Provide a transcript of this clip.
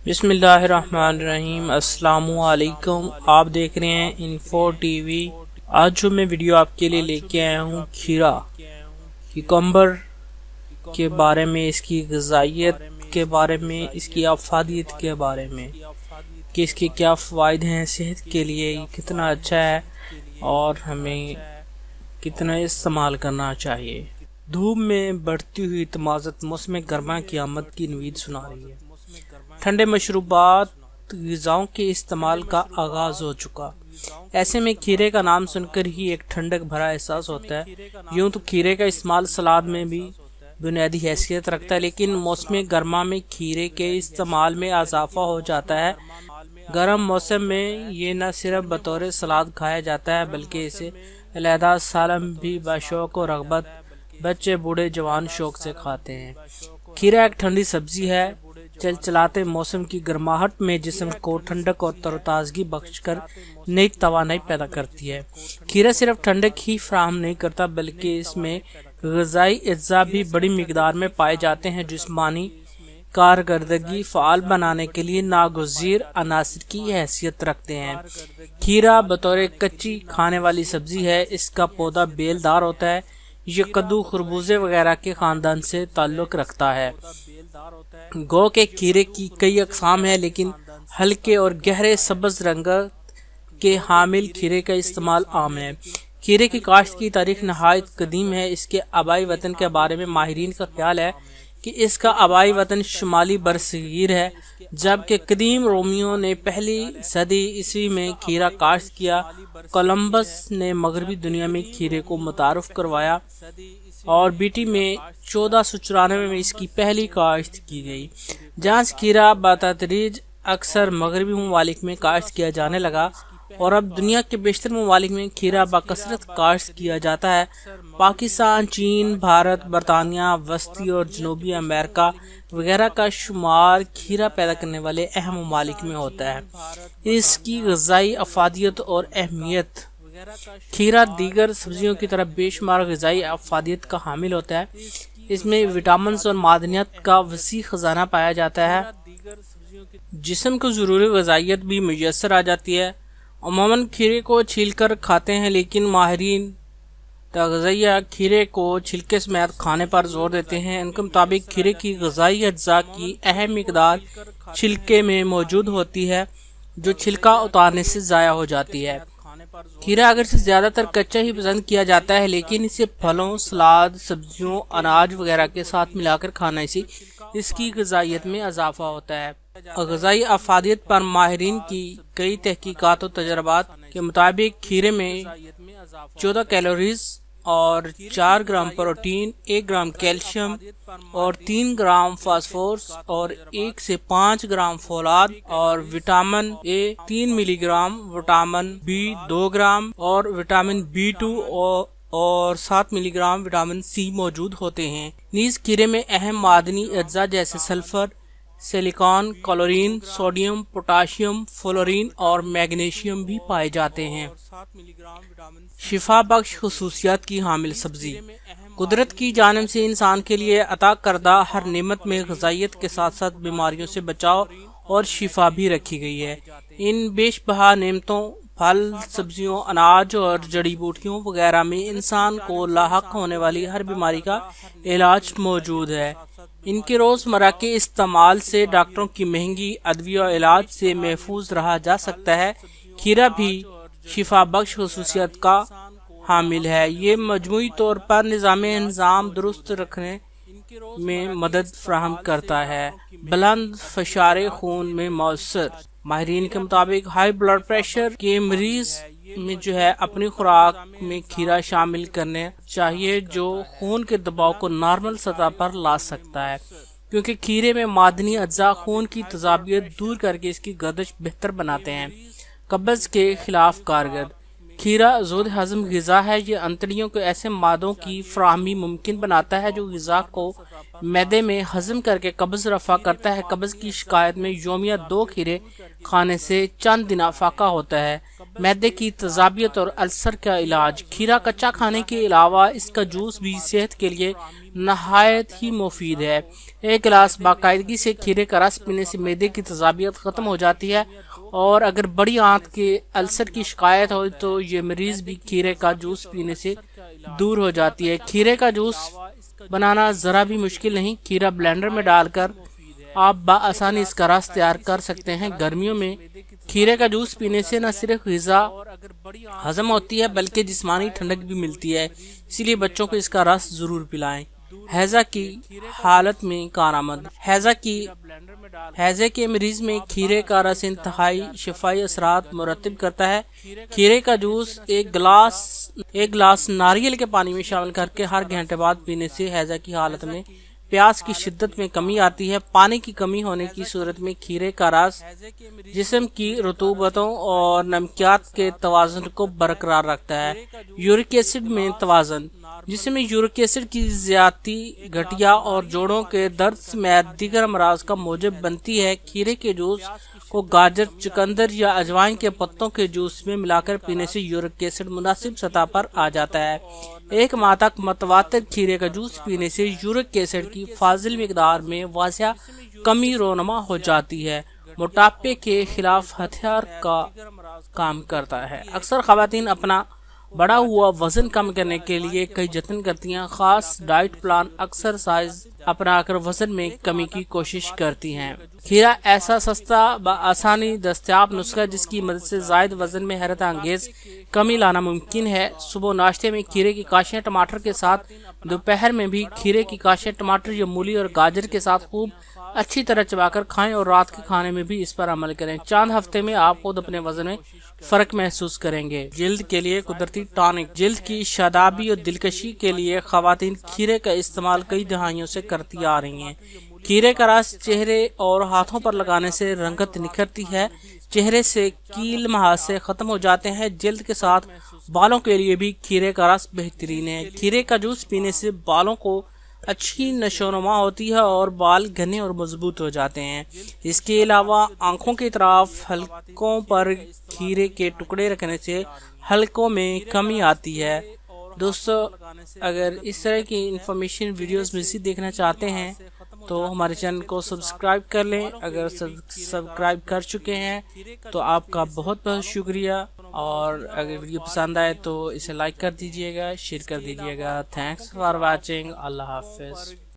بسم اللہ الرحمن الرحیم۔ السلام علیکم، آپ دیکھ رہے ہیں انفو ٹی وی۔ آج جو میں ویڈیو آپ کے لیے لے کے آیا ہوں کھیرا کیکمبر کے بارے میں، اس کی غذائیت کے بارے میں، اس کی افادیت کے بارے میں کہ اس کے کیا فوائد ہیں صحت کے لیے، یہ کتنا اچھا ہے اور ہمیں کتنا استعمال کرنا چاہیے۔ دھوپ میں بڑھتی ہوئی تمازت موسم گرما کی آمد کی نوید سنا رہی ہے۔ ٹھنڈے مشروبات غذاؤں کے استعمال کا آغاز ہو چکا۔ ایسے میں کھیرے کا نام سن کر ہی ایک ٹھنڈک بھرا احساس ہوتا ہے۔ یوں تو کھیرے کا استعمال سلاد میں بھی بنیادی حیثیت رکھتا ہے، لیکن موسم گرما میں کھیرے کے استعمال میں اضافہ ہو جاتا ہے۔ گرم موسم میں یہ نہ صرف بطور سلاد کھایا جاتا ہے بلکہ اسے علیحدہ سالم بھی بشوق و رغبت بچے بوڑھے جوان شوق سے کھاتے ہیں۔ کھیرا ایک ٹھنڈی سبزی ہے، چلچلاتے موسم کی گرماہٹ میں جسم کو ٹھنڈک اور تر و تازگی بخش کر نئی توانائی پیدا کرتی ہے۔ کھیرا صرف ٹھنڈک ہی فراہم نہیں کرتا بلکہ اس میں غذائی اجزاء بھی بڑی مقدار میں پائے جاتے ہیں، جسمانی کارکردگی فعال بنانے کے لیے ناگزیر عناصر کی حیثیت رکھتے ہیں۔ کھیرا بطور کچی کھانے والی سبزی ہے۔ اس کا پودا بیل دار ہوتا ہے۔ یہ کدو، خربوزے وغیرہ کے خاندان سے تعلق رکھتا ہے۔ گو کے کھیرے کی کئی اقسام ہیں، لیکن ہلکے اور گہرے سبز رنگ کے حامل کھیرے کا استعمال عام ہے۔ کھیرے کی کاشت کی تاریخ نہایت قدیم ہے۔ اس کے آبائی وطن کے بارے میں ماہرین کا خیال ہے کہ اس کا آبائی وطن شمالی برصغیر ہے، جبکہ قدیم رومیوں نے پہلی صدی عیسوی میں کھیرا کاشت کیا۔ کولمبس نے مغربی دنیا میں کھیرے کو متعارف کروایا اور بیٹی میں 1494 میں اس کی پہلی کاشت کی گئی۔ جہاں سے کھیرا بتدریج اکثر مغربی ممالک میں کاشت کیا جانے لگا اور اب دنیا کے بیشتر ممالک میں کھیرا بکثرت کاشت کیا جاتا ہے۔ پاکستان، چین، بھارت، برطانیہ وسطی اور جنوبی امریکہ وغیرہ کا شمار کھیرا پیدا کرنے والے اہم ممالک میں ہوتا ہے۔ اس کی غذائی افادیت اور اہمیت۔ کھیرا دیگر سبزیوں کی طرح بے شمار غذائی افادیت کا حامل ہوتا ہے۔ اس میں وٹامنز اور معدنیات کا وسیع خزانہ پایا جاتا ہے۔ جسم کو ضروری غذائیت بھی میسر آ جاتی ہے۔ عموماً کھیرے کو چھیل کر کھاتے ہیں، لیکن ماہرین تغذیہ کھیرے کو چھلکے سمیت کھانے پر زور دیتے ہیں۔ ان کے مطابق کھیرے کی غذائی اجزاء کی اہم مقدار چھلکے میں موجود ہوتی ہے، جو چھلکا اتارنے سے ضائع ہو جاتی ہے۔ کھیرا اگرچہ زیادہ تر کچا ہی پسند کیا جاتا ہے، لیکن اسے پھلوں، سلاد، سبزیوں، اناج وغیرہ کے ساتھ ملا کر کھانے سے اس کی غذائیت میں اضافہ ہوتا ہے۔ غذائی افادیت پر ماہرین کی کئی تحقیقات و تجربات کے مطابق کھیرے میں 14 کیلوریز اور 4 گرام پروٹین، 1 گرام کیلشیم اور 3 گرام فاسفورس اور 1 سے 5 گرام فولاد اور وٹامن اے 3 ملی گرام، وٹامن بی 2 گرام اور وٹامن B2 اور 7 ملی گرام وٹامن سی موجود ہوتے ہیں۔ نیز کھیرے میں اہم معدنی اجزاء جیسے sulphur, silicon, chlorine, sodium, potassium, fluorine اور میگنیشیم بھی پائے جاتے ہیں۔ شفا بخش خصوصیات کی حامل سبزی۔ قدرت کی جانب سے انسان کے لیے عطا کردہ ہر نعمت میں غذائیت کے ساتھ ساتھ بیماریوں سے بچاؤ اور شفا بھی رکھی گئی ہے۔ ان بیش بہا نعمتوں، پھل، سبزیوں، اناج اور جڑی بوٹیوں وغیرہ میں انسان کو لاحق ہونے والی ہر بیماری کا علاج موجود ہے۔ ان کے روزمرہ کے استعمال سے ڈاکٹروں کی مہنگی ادویہ و علاج سے محفوظ رہا جا سکتا ہے۔ کھیرا بھی شفا بخش خصوصیات کا حامل ہے۔ یہ مجموعی طور پر نظام درست رکھنے میں مدد فراہم کرتا ہے۔ بلند فشار خون میں مؤثر۔ ماہرین کے مطابق ہائی بلڈ پریشر کے مریض میں اپنی خوراک میں کھیرا شامل کرنا چاہیے، جو خون کے دباؤ کو نارمل سطح پر لا سکتا ہے، کیونکہ کھیرے میں معدنی اجزاء خون کی تیزابیت دور کر کے اس کی گردش بہتر بناتے ہیں۔ قبض کے خلاف کارگر۔ کھیرا زود ہضم غذا ہے۔ یہ انتڑیوں کو ایسے مادوں کی فراہمی ممکن بناتا ہے جو غذا کو معدے میں ہضم کر کے قبض رفع کرتا ہے۔ قبض کی شکایت میں یومیہ 2 کھیرے کھانے سے چند دن افاقہ ہوتا ہے۔ معدے کی تیزابیت اور السر کا علاج۔ کھیرا کچا کھانے کے علاوہ اس کا جوس بھی صحت کے لیے نہایت ہی مفید ہے۔ ایک گلاس باقاعدگی سے کھیرے کا رس پینے سے معدے کی تیزابیت ختم ہو جاتی ہے، اور اگر بڑی آنت کے السر کی شکایت ہو تو یہ مریض بھی کھیرے کا جوس پینے سے دور ہو جاتی ہے۔ کھیرے کا جوس بنانا ذرا بھی مشکل نہیں۔ کھیرا بلینڈر میں ڈال کر آپ بآسانی اس کا رس تیار کر سکتے ہیں۔ گرمیوں میں کھیرے کا جوس پینے سے نہ صرف غذا ہضم ہوتی ہے بلکہ جسمانی ٹھنڈک بھی ملتی ہے، اسی لیے بچوں کو اس کا رس ضرور پلائیں۔ ہیضہ کی حالت میں کارآمد۔ ہیضے کے مریض میں کھیرے کا رس انتہائی شفائی اثرات مرتب کرتا ہے۔ کھیرے کا جوس ایک گلاس ناریل کے پانی میں شامل کر کے ہر گھنٹے بعد پینے سے ہیضہ کی حالت میں پیاس کی شدت میں کمی آتی ہے۔ پانی کی کمی ہونے کی صورت میں کھیرے کا رس جسم کی رطوبتوں اور نمکیات کے توازن کو برقرار رکھتا ہے۔ یورک ایسڈ میں توازن۔ جسم میں یورک ایسڈ کی زیادتی گٹھیا اور جوڑوں کے درد سمیت دیگر امراض کا موجب بنتی ہے۔ کھیرے کے جوس کو گاجر، چقندر یا اجوائن کے پتوں کے جوس میں ملا کر پینے سے یورک ایسڈ مناسب سطح پر آ جاتا ہے۔ ایک ماہ تک متواتر کھیرے کا جوس پینے سے یورک ایسڈ کی فاضل مقدار میں واضح کمی رونما ہو جاتی ہے۔ موٹاپے کے خلاف ہتھیار کا کام کرتا ہے۔ اکثر خواتین اپنا بڑھا ہوا وزن کم کرنے کے لیے کئی جتن کرتی ہیں۔ خاص ڈائٹ پلان ایکسرسائز اپنا کر وزن میں کمی کی کوشش کرتی ہیں۔ کھیرا ایسا سستا بآسانی دستیاب نسخہ ہے جس کی مدد سے زائد وزن میں حیرت انگیز کمی لانا ممکن ہے۔ صبح ناشتے میں کھیرے کی کاشیاں ٹماٹر کے ساتھ، دوپہر میں بھی کھیرے کی کاشیاں ٹماٹر یا مولی اور گاجر کے ساتھ خوب اچھی طرح چبا کر کھائیں، اور رات کے کھانے میں بھی اس پر عمل کریں۔ چند ہفتے میں آپ خود اپنے وزن میں فرق محسوس کریں گے۔ جلد کے لیے قدرتی ٹانک۔ جلد کی شادابی اور دلکشی کے لیے خواتین کھیرے کا استعمال کئی دہائیوں سے کرتی آ رہی ہیں۔ کھیرے کا رس چہرے اور ہاتھوں پر لگانے سے رنگت نکھرتی ہے، چہرے سے کیل مہاسے ختم ہو جاتے ہیں۔ جلد کے ساتھ بالوں کے لیے بھی کھیرے کا رس بہترین ہے۔ کھیرے کا جوس پینے سے بالوں کو اچھی نشوونما ہوتی ہے اور بال گھنے اور مضبوط ہو جاتے ہیں۔ اس کے علاوہ آنکھوں کے اطراف حلقوں پر کھیرے کے ٹکڑے رکھنے سے حلقوں میں کمی آتی ہے۔ دوستو، اگر اس طرح کی انفارمیشن ویڈیوز مزید دیکھنا چاہتے ہیں تو ہمارے چینل کو سبسکرائب کر لیں۔ اگر سبسکرائب کر چکے ہیں تو آپ کا بہت بہت شکریہ، اور اگر ویڈیو پسند آئے تو اسے لائک کر دیجئے گا، شیئر کر دیجئے گا۔ Thanks for watching. اللہ حافظ۔